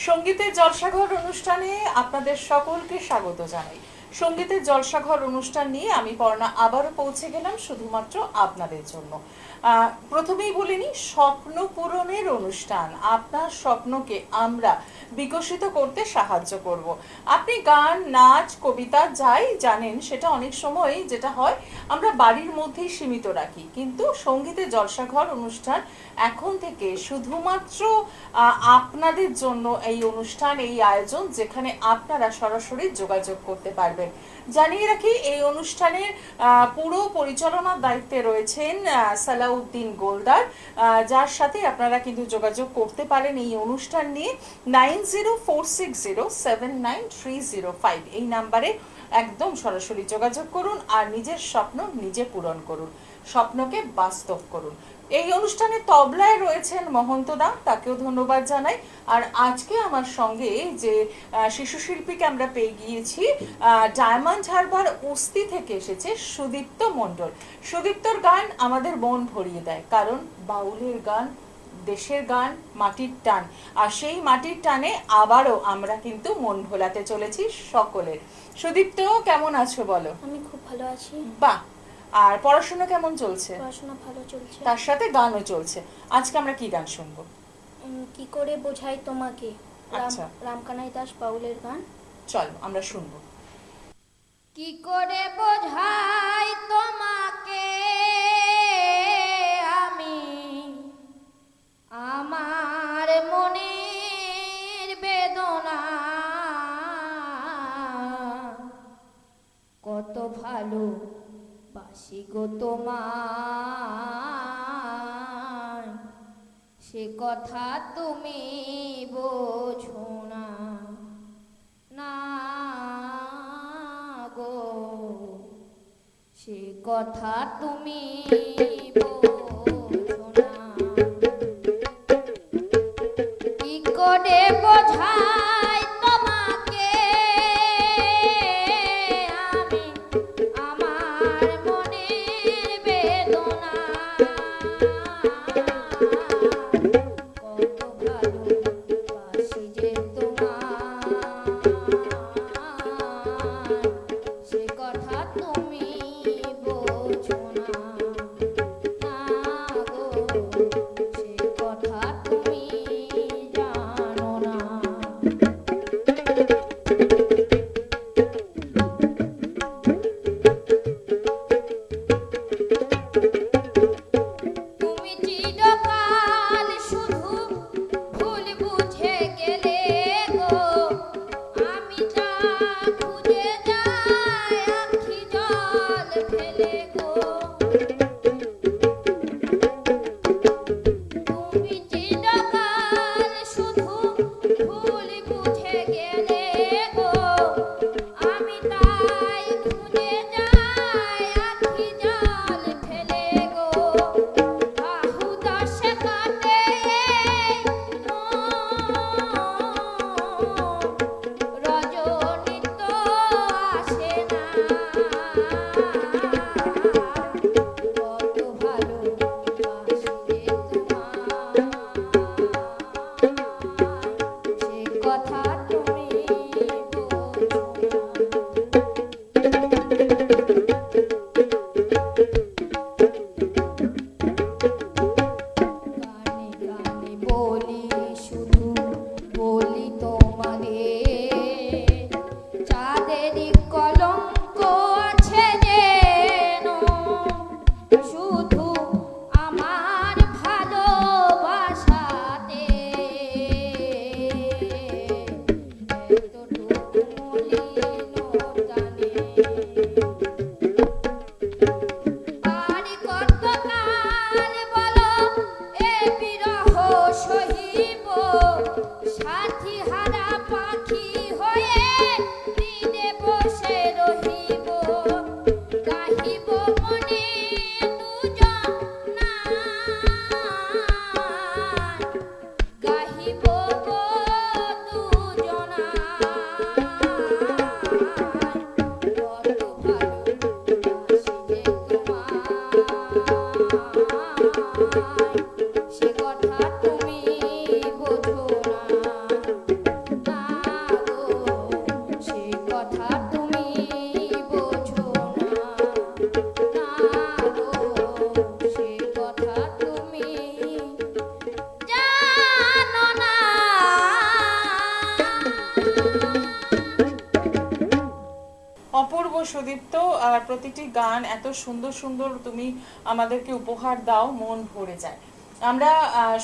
সঙ্গীতের জলসাঘর অনুষ্ঠানে আপনাদের সকলকে স্বাগত জানাই। সঙ্গীতের জলসাঘর অনুষ্ঠান নিয়ে আমি পর্ণা আবারও পৌঁছে গেলাম শুধুমাত্র আপনাদের জন্য। প্রথমেই বলিনি, স্বপ্ন পূরণের অনুষ্ঠান। আপনার স্বপ্নকে আমরা বিকশিত করতে সাহায্য করব। আপনি গান, নাচ, কবিতা যাই জানেন সেটা অনেক সময় যেটা হয় আমরা বাড়ির মধ্যেই সীমিত রাখি, কিন্তু সঙ্গীতের জলসাঘর অনুষ্ঠান এখন থেকে শুধুমাত্র আপনাদের জন্য এই অনুষ্ঠান, এই আয়োজন, যেখানে আপনারা সরাসরি যোগাযোগ করতে পারবেন। জানিয়ে রাখি, এই অনুষ্ঠানের পুরো পরিচালনার দায়িত্বে রয়েছেন সালাউদ্দিন গোলদার, যার সাথে আপনারা কিন্তু যোগাযোগ করতে পারেন এই অনুষ্ঠান নিয়ে 9046079305 এই নাম্বারে একদম সরাসরি যোগাযোগ করুন আর নিজের স্বপ্ন নিজে পূরণ করুন, স্বপ্নকে বাস্তব করুন। এই অনুষ্ঠানে তবলায় রয়েছেন মহন্ত দা, তাকেও ধন্যবাদ জানাই। আর আজকে আমার সঙ্গে যে শিশু শিল্পীকে আমরা পেয়ে গিয়েছি, ডায়মন্ড হারবার উস্তি থেকে এসেছে সুদীপ্ত মণ্ডল। সুদীপ্তর গান আমাদের মন ভরিয়ে দেয়, কারণ বাউলের গান, দেশের গান, মাটির টান। আর সেই মাটির টানে আবারও আমরা কিন্তু মন ভোলাতে চলেছি সকলের। সুদীপ্ত, কেমন আছো বলো? আমি খুব ভালো আছি। বাহ। আর পড়াশোনা কেমন চলছে? পড়াশোনা ভালো চলছে। তার সাথে গানও চলছে। আজকে আমরা কি গান শুনবো? কি করে বোঝাই তোমাকে, আচ্ছা, রামকানাই দাস বাউলের গান। চলো আমরা শুনবো। কি করে বোঝাই তোমাকে আমি আমার মনের বেদনা, কত ভালো বাসি গো তোমায়, সে কথা তুমি বোঝো না, না গো, সে কথা তুমি বোঝো না। কি করে বোঝাই তোমাকে আমি আমার মনের বেদনা, কত ভালোবাসি যে তোমায়, সে কথা তুমি বোঝো না, না গো, সে কথা তুমি জানো না। তুমি চিরকাল শুধু ভুল বুঝে গেলে গো, আমি যা খুঁজে যাই আখি জল সুদীপ্ত, প্রতিটি গান এত সুন্দর সুন্দর তুমি আমাদেরকে উপহার দাও, মন ভরে যায়। আমরা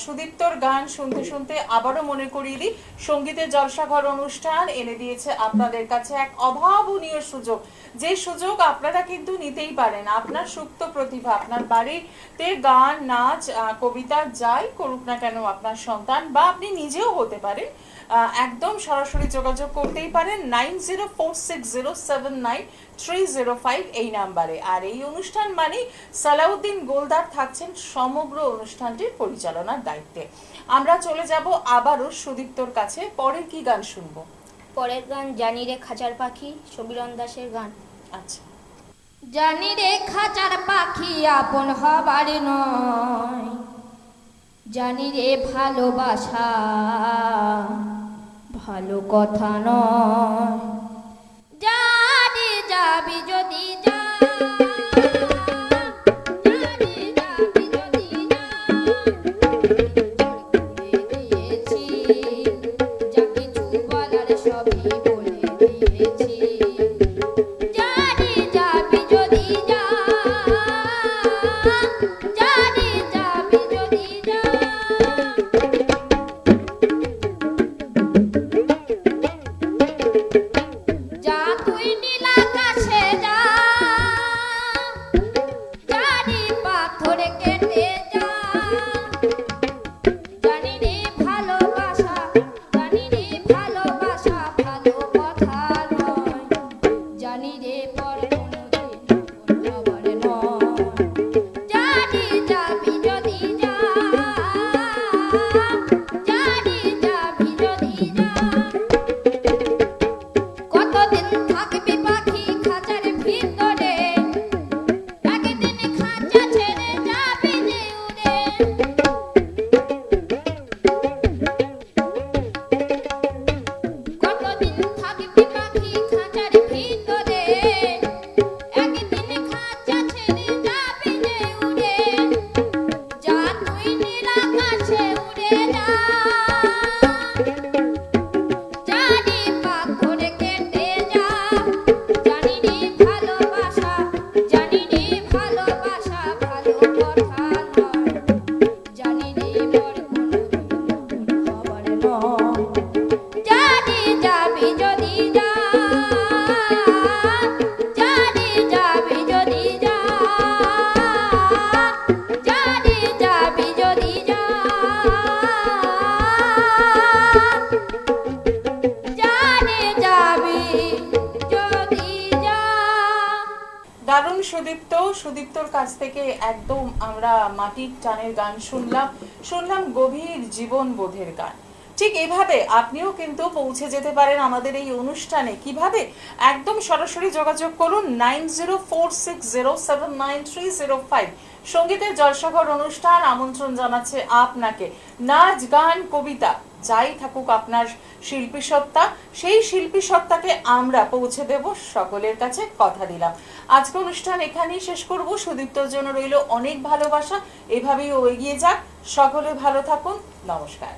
সুদীপ্তর গান শুনতে শুনতে আবারও মনে করিয়ে দিই, সঙ্গীতের জলসাঘর অনুষ্ঠান এনে দিয়েছে আপনাদের কাছে এক অভাবনীয় সুযোগ, যে সুযোগ আপনারা কিন্তু নিতেই পারেন। আপনার সুপ্ত প্রতিভা, আপনার বাড়িতে গান, নাচ, কবিতা যাই করুক না কেন আপনার সন্তান বা আপনি নিজেও হতে পারেন, একদম সরাসরি যোগাযোগ করতেই পারেন 9046079305 এই নাম্বারে। আর এই অনুষ্ঠান মানে সালাউদ্দিন গোলদার থাকছেন সমগ্র অনুষ্ঠানটির পরিচালনার দায়িত্বে। আমরা চলে যাব আবারও সুদীপ্তর কাছে। পরের কি গান শুনবো? পরের গান জানি রে খাঁচার পাখি, সমীরণ দাসের গান। আচ্ছা। জানি রে খাঁচার পাখি আপন হবার নয়, জানি রে ভালোবাসা ভালো কথা নয়, জানি যাবি যদি যা, জানি যাবি যদি যা, দিয়েছি যা কিছু বলার সবই বলে দিয়েছি, জানি যাবি যদি যা, জানি যাবি যদি যা। যা তুই নীল আকাশে যা, জানি পাথর কেটে যা, জানি রে ভালোবাসা, জানি রে ভালোবাসা ভালো কথা নয়, জানি রে পর কোনোদিন হবার নয়, জানি যাবি যদি যা, জানি যাবি যদি যা। কতদিন থাকবি পাখি খাঁচার ভিতরে, একদিন খাঁচা ছেড়ে যাবি যে উড়ে, কতদিন থাকবি পাখি খাঁচার ভিতরে, একদিন খাঁচা ছেড়ে যাবি যে উড়ে, যা তুই নীল আকাশে উড়ে যা, জানি পাথর কেটে যা, জানি রে ভালোবাসা, জানি রে ভালোবাসা ভালো কথা নয়, জানি রে পর কোনোদিন হবার নয়, জানি যাবি যদি যা, জানি যাবি যদি যা, জানি যাবি যদি যা, জানি যাবি যদি যা। দারুণ সুদীপ্ত। সুদীপ্তর কাছ থেকে একদম আমরা মাটির টানের গান শুনলাম গভীর জীবন বোধের গান। ঠিক এভাবে আপনিও কিন্তু পৌঁছে যেতে পারেন আমাদের এই অনুষ্ঠানে। কিভাবে? একদম সরাসরি যোগাযোগ করুন 9046079305। সঙ্গীতের জলসাঘর অনুষ্ঠান আমন্ত্রণ জানাচ্ছে আপনাকে। নাচ, গান, কবিতা যাই থাকুক আপনার শিল্পী সত্তা, সেই শিল্পী সত্তাকে আমরা পৌঁছে দেব সকলের কাছে, কথা দিলাম। আজকে অনুষ্ঠান এখানেই শেষ করব। সুদীপ্তর জন্য রইল অনেক ভালোবাসা, এভাবেই ও এগিয়ে যাক। সকলে ভালো থাকুন, নমস্কার।